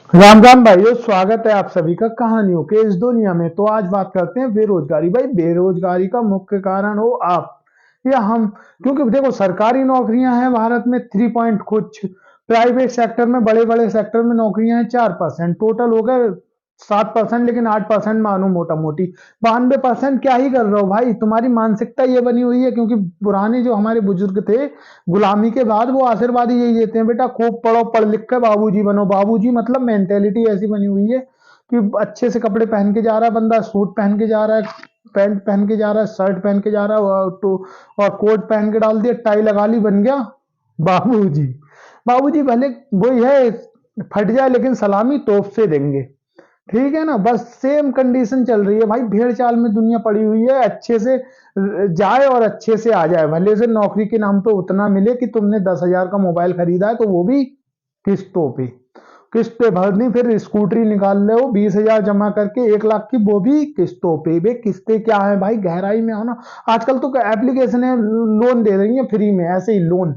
राम राम भाइयों, स्वागत है आप सभी का कहानियों के इस दुनिया में। तो आज बात करते हैं बेरोजगारी। भाई, बेरोजगारी का मुख्य कारण हो आप या हम। क्योंकि देखो, सरकारी नौकरियां हैं भारत में 3 पॉइंट कुछ, प्राइवेट सेक्टर में, बड़े बड़े सेक्टर में नौकरियां हैं 4%, टोटल हो गए 7%। लेकिन 8% मानो मोटा मोटी, 92% क्या ही कर रहे हो भाई। तुम्हारी मानसिकता ये बनी हुई है, क्योंकि पुराने जो हमारे बुजुर्ग थे, गुलामी के बाद वो आशीर्वाद ही यही देते हैं, बेटा खूब पढ़ो, पढ़ लिख के बाबूजी बनो। बाबूजी मतलब मेंटेलिटी ऐसी बनी हुई है कि अच्छे से कपड़े पहन के जा रहा है बंदा, सूट पहन के जा रहा है, पैंट पहन के जा रहा है, शर्ट पहन के जा रहा है, और कोट पहन के डाल दिया, टाई लगा ली, बन गया बाबूजी। बाबूजी भले वही है, फट जाए लेकिन सलामी तोप से देंगे। ठीक है ना, बस सेम कंडीशन चल रही है भाई। भेड़ चाल में दुनिया पड़ी हुई है, अच्छे से जाए और अच्छे से आ जाए। भले से नौकरी के नाम पे उतना मिले कि तुमने 10,000 का मोबाइल खरीदा है तो वो भी किस्तों पे, किस्त पे भरनी, फिर स्कूटरी निकाल लो 20,000 जमा करके 1 लाख की, वो भी किस्तों पे। वे किस्तें क्या है भाई, गहराई में हो ना। आजकल तो एप्लीकेशन है, लोन दे रही है फ्री में, ऐसे ही लोन।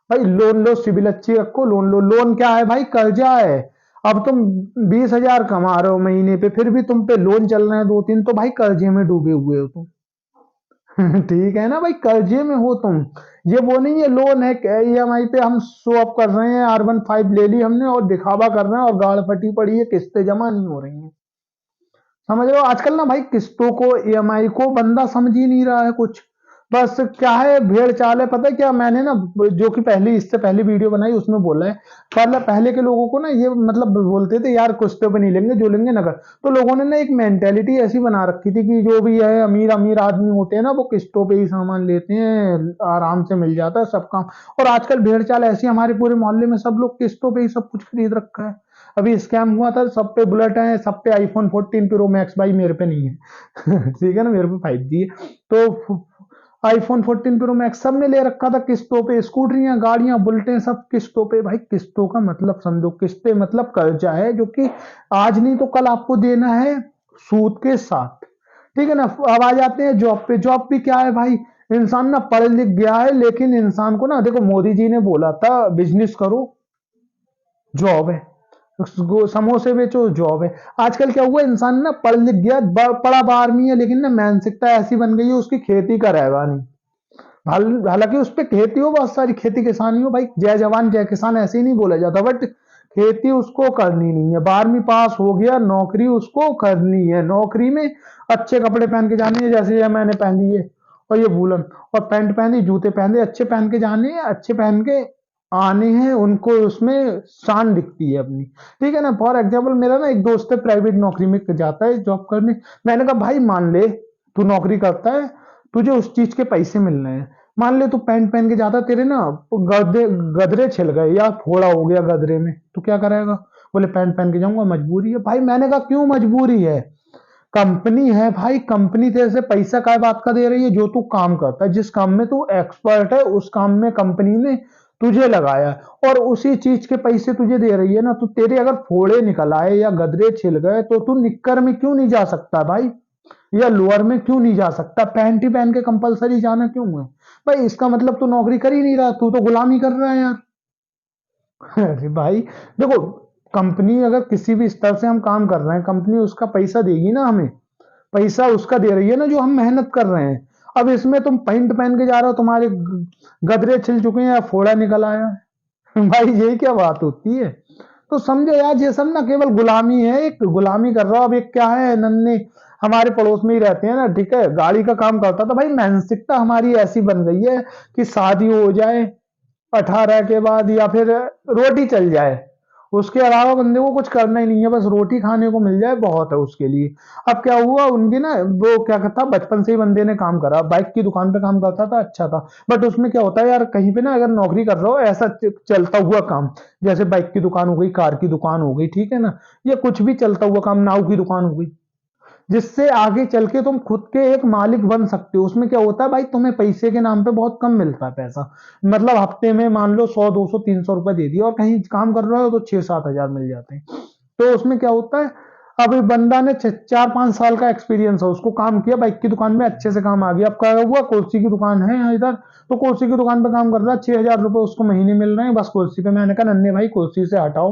भाई लोन लो, सिविल अच्छी रखो, लोन लो। लोन क्या है भाई, कर्जा है। अब तुम 20,000 कमा रहे हो महीने पे, फिर भी तुम पे लोन चल रहे हैं 2-3, तो भाई कर्जे में डूबे हुए हो तुम। ठीक है ना भाई, कर्जे में हो तुम। ये वो नहीं है लोन है, ईएमआई पे हम शो अप कर रहे हैं, R15 ले ली हमने और दिखावा कर रहे हैं, और गाड़ फटी पड़ी है, किस्तें जमा नहीं हो रही हैं। समझ रहे हो, आजकल ना भाई किस्तों को, ईएमआई को बंदा समझ ही नहीं रहा है कुछ। बस क्या है, भेड़ चाल है। पता है क्या, मैंने ना जो कि पहली, इससे पहली वीडियो बनाई उसमें बोला है। पहले पहले के लोगों को ना ये मतलब बोलते थे यार किस्तों पे नहीं लेंगे, जो लेंगे नगद। तो लोगों ने ना एक मेंटेलिटी ऐसी बना रखी थी कि जो भी है अमीर अमीर आदमी होते हैं ना, वो किस्तों पे ही सामान लेते हैं, आराम से मिल जाता है सब काम। और आजकल भेड़ चाल ऐसी, हमारे पूरे मोहल्ले में सब लोग किस्तों पे ही सब कुछ खरीद रखा है। अभी स्कैम हुआ था, सब पे बुलेट है, सब पे आईफोन 14 प्रो मैक्स। भाई मेरे पे नहीं है। ठीक है ना, मेरे पे 5G है। तो आईफोन 14 प्रो मैक्स सब ने ले रखा था किस्तों पे, स्कूटरियां, गाड़ियां, बुलेटें, सब किस्तों पे। भाई किस्तों का मतलब समझो, किस्तें मतलब कर्जा है जो कि आज नहीं तो कल आपको देना है, सूद के साथ। ठीक है ना। अब आ जाते हैं जॉब पे। जॉब भी क्या है भाई, इंसान ना पढ़ लिख गया है, लेकिन इंसान को ना, देखो मोदी जी ने बोला था बिजनेस करो, जॉब है, समोसे बेचो, जॉब है। आजकल क्या हुआ, इंसान ना पढ़ लिख गया, पढ़ा 12वीं है, लेकिन ना मानसिकता ऐसी बन गई है उसकी, खेती करेगा नहीं। हालांकि उस पे खेती हो, बहुत सारी खेती किसानी हो, भाई जय जवान जय किसान ऐसे ही नहीं बोला जाता, बट खेती उसको करनी नहीं है। 12वीं पास हो गया, नौकरी उसको करनी है। नौकरी में अच्छे कपड़े पहन के जाने हैं, जैसे ये मैंने पहन लिए, और ये वूलन और पैंट पहनी, जूते पहने, अच्छे पहन के जाने हैं, अच्छे पहन के आने हैं, उनको उसमें शान दिखती है अपनी। ठीक है ना। फॉर एग्जाम्पल, मेरा ना एक दोस्त है, प्राइवेट नौकरी में जाता है जॉब करने। मैंने कहा भाई मान ले तू नौकरी करता है, तुझे उस चीज के पैसे मिल रहे हैं। मान ले तू पैंट पहन के जाता, तेरे ना गदरे छिल गए या फोड़ा हो गया गदरे में, तो क्या करेगा? बोले पैंट पहन के जाऊंगा, मजबूरी है। भाई मैंने कहा क्यों मजबूरी है? कंपनी है भाई, कंपनी तेरे से पैसा काय बात का दे रही है? जो तू काम करता है, जिस काम में तू एक्सपर्ट है, उस काम में कंपनी ने तुझे लगाया है, और उसी चीज के पैसे तुझे दे रही है ना। तो तेरे अगर फोड़े निकल आए या गदरे छिल गए, तो तू निक्कर में क्यों नहीं जा सकता भाई, या लोअर में क्यों नहीं जा सकता? पैंट ही पहन के कंपलसरी जाना क्यों है? भाई इसका मतलब तू नौकरी कर ही नहीं रहा, तू तो गुलामी कर रहा है यार। अरे भाई देखो, कंपनी अगर किसी भी स्तर से हम काम कर रहे हैं, कंपनी उसका पैसा देगी ना हमें। पैसा उसका दे रही है ना जो हम मेहनत कर रहे हैं। अब इसमें तुम पैंट पहन के जा रहे हो, तुम्हारे गदरे छिल चुके हैं या फोड़ा निकल आया है। भाई ये क्या बात होती है? तो समझो यार, ये सब ना केवल गुलामी है, एक गुलामी कर रहा हूं। अब एक क्या है, नन्हे हमारे पड़ोस में ही रहते हैं ना, ठीक है, गाड़ी का काम करता था। भाई मानसिकता हमारी ऐसी बन गई है कि शादी हो जाए 18 के बाद, या फिर रोटी चल जाए, उसके अलावा बंदे को कुछ करना ही नहीं है, बस रोटी खाने को मिल जाए बहुत है उसके लिए। अब क्या हुआ, उनकी ना वो क्या कहता, बचपन से ही बंदे ने काम करा, बाइक की दुकान पे काम करता था, अच्छा था। बट उसमें क्या होता है यार, कहीं पे ना अगर नौकरी कर रहे हो ऐसा चलता हुआ काम, जैसे बाइक की दुकान हो गई, कार की दुकान हो गई, ठीक है ना, या कुछ भी चलता हुआ काम, नाव की दुकान हो गई, जिससे आगे चल के तुम खुद के एक मालिक बन सकते हो। उसमें क्या होता है भाई, तुम्हें पैसे के नाम पे बहुत कम मिलता है पैसा। मतलब हफ्ते में मान लो 100, 200, 300 रुपए दे दिया, और कहीं काम कर रहे हो तो 6-7 हजार मिल जाते हैं। तो उसमें क्या होता है, अभी बंदा ने 4-5 साल का एक्सपीरियंस है, उसको काम किया बाइक की दुकान में, अच्छे से काम आ गया। अब क्या हुआ, कुर्सी की दुकान है यहाँ इधर, तो कुर्सी की दुकान पे काम कर रहा है, 6,000 रुपए उसको महीने मिल रहे हैं बस कुर्सी पे। मैंने कहा नन्हे भाई कुर्सी से हटाओ,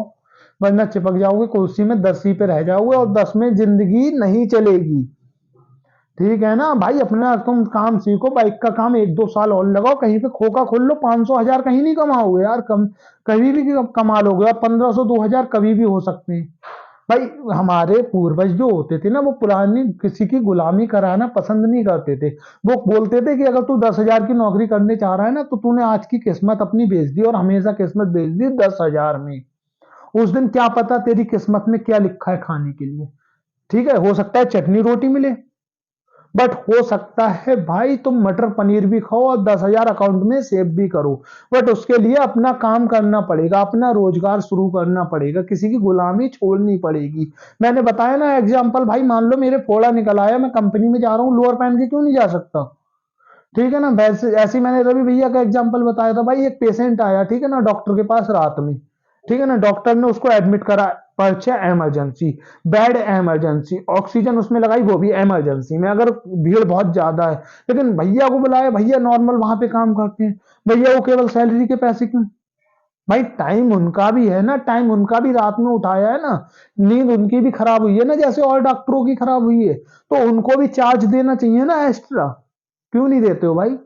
वरना चिपक जाओगे कुर्सी में, 10 ही पे रह जाओगे और 10 में जिंदगी नहीं चलेगी। ठीक है ना भाई, अपना तुम काम सीखो, बाइक का काम 1-2 साल और लगाओ, कहीं पे खोखा खोल लो, 500-1000 कहीं नहीं कमाओगे यार, कम कभी भी कमा लोगे, और 1500-2000 कभी भी हो सकते हैं। भाई हमारे पूर्वज जो होते थे ना, वो पुरानी किसी की गुलामी कराना पसंद नहीं करते थे। वो बोलते थे कि अगर तू 10,000 की नौकरी करने चाह रहा है ना, तो तूने आज की किस्मत अपनी बेच दी, और हमेशा किस्मत बेच दी 10,000 में। उस दिन क्या पता तेरी किस्मत में क्या लिखा है खाने के लिए। ठीक है, हो सकता है चटनी रोटी मिले, बट हो सकता है भाई तुम मटर पनीर भी खाओ और 10,000 अकाउंट में सेव भी करो। बट उसके लिए अपना काम करना पड़ेगा, अपना रोजगार शुरू करना पड़ेगा, किसी की गुलामी छोड़नी पड़ेगी। मैंने बताया ना एग्जाम्पल, भाई मान लो मेरे फोड़ा निकल आया, मैं कंपनी में जा रहा हूँ, लोअर पहन के क्यों नहीं जा सकता? ठीक है ना, वैसे ऐसे ही मैंने रवि भैया का एग्जांपल बताया था, भाई एक पेशेंट आया, ठीक है ना, डॉक्टर के पास रात में। ठीक है ना, डॉक्टर ने उसको एडमिट करा, पर्चा इमरजेंसी, बेड इमरजेंसी, ऑक्सीजन उसमें लगाई, वो भी इमरजेंसी में, अगर भीड़ बहुत ज्यादा है। लेकिन भैया को बुलाया, भैया नॉर्मल वहां पे काम करते हैं, भैया को केवल सैलरी के पैसे क्यों? भाई टाइम उनका भी है ना, टाइम उनका भी रात में उठाया है ना, नींद उनकी भी खराब हुई है ना, जैसे और डॉक्टरों की खराब हुई है, तो उनको भी चार्ज देना चाहिए ना एक्स्ट्रा। क्यों नहीं देते हो भाई?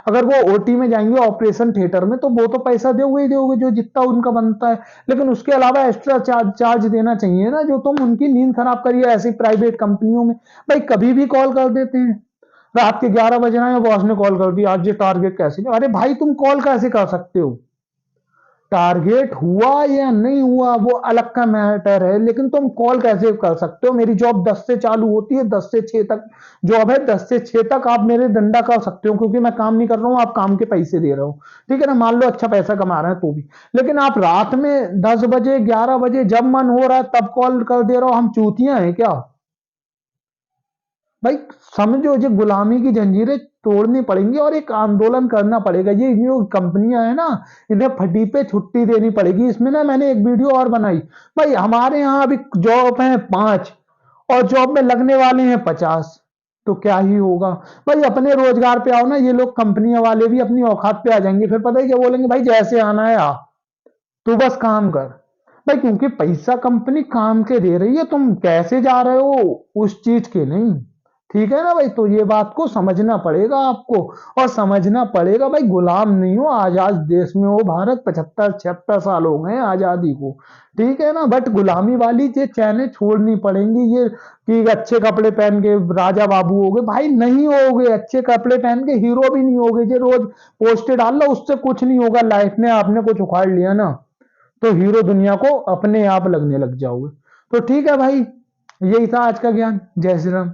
अगर वो ओटी में जाएंगे ऑपरेशन थिएटर में, तो वो तो पैसा दोगे ही दोगे जो जितना उनका बनता है, लेकिन उसके अलावा एक्स्ट्रा चार्ज देना चाहिए ना, जो तुम उनकी नींद खराब करिए ऐसी प्राइवेट कंपनियों में। भाई कभी भी कॉल कर देते हैं, रात के 11 बजे ना बॉस ने कॉल कर दिया, आज ये टारगेट कैसे नहीं, अरे भाई तुम कॉल कैसे कर सकते हो? टारगेट हुआ या नहीं हुआ वो अलग का मैटर है, लेकिन तुम कॉल कैसे कर सकते हो? मेरी जॉब 10 से चालू होती है, 10 से 6 तक जॉब है, 10 से 6 तक आप मेरे डंडा कर सकते हो, क्योंकि मैं काम नहीं कर रहा हूं, आप काम के पैसे दे रहे हो। ठीक है ना, मान लो अच्छा पैसा कमा रहे हैं तो भी, लेकिन आप रात में 10 बजे 11 बजे जब मन हो रहा है तब कॉल कर दे रहे हो, हम चूतियां हैं क्या? भाई समझो, ये गुलामी की जंजीरें तोड़नी पड़ेंगी और एक आंदोलन करना पड़ेगा। ये जो कंपनियां है ना, इन्हें फटी पे छुट्टी देनी पड़ेगी। इसमें ना मैंने एक वीडियो और बनाई, भाई हमारे यहाँ अभी जॉब है 5 और जॉब में लगने वाले हैं 50, तो क्या ही होगा? भाई अपने रोजगार पे आओ ना, ये लोग कंपनियां वाले भी अपनी औकात पे आ जाएंगे, फिर पता है क्या बोलेंगे? भाई जैसे आना है आ, तू बस काम कर। भाई क्योंकि पैसा कंपनी काम के दे रही है, तुम कैसे जा रहे हो उस चीज के नहीं। ठीक है ना भाई, तो ये बात को समझना पड़ेगा आपको, और समझना पड़ेगा भाई, गुलाम नहीं हो, आजाद देश में हो भारत, 75-76 साल हो गए आजादी को। ठीक है ना, बट गुलामी वाली ये चैनें छोड़नी पड़ेंगी, ये कि अच्छे कपड़े पहन के राजा बाबू हो गए, भाई नहीं होगे, अच्छे कपड़े पहन के हीरो भी नहीं होगे, जो रोज पोस्टर डाल लो उससे कुछ नहीं होगा, लाइफ में आपने कुछ उखाड़ लिया ना, तो हीरो दुनिया को अपने आप लगने लग जाओगे। तो ठीक है भाई, यही था आज का ज्ञान। जय श्री राम।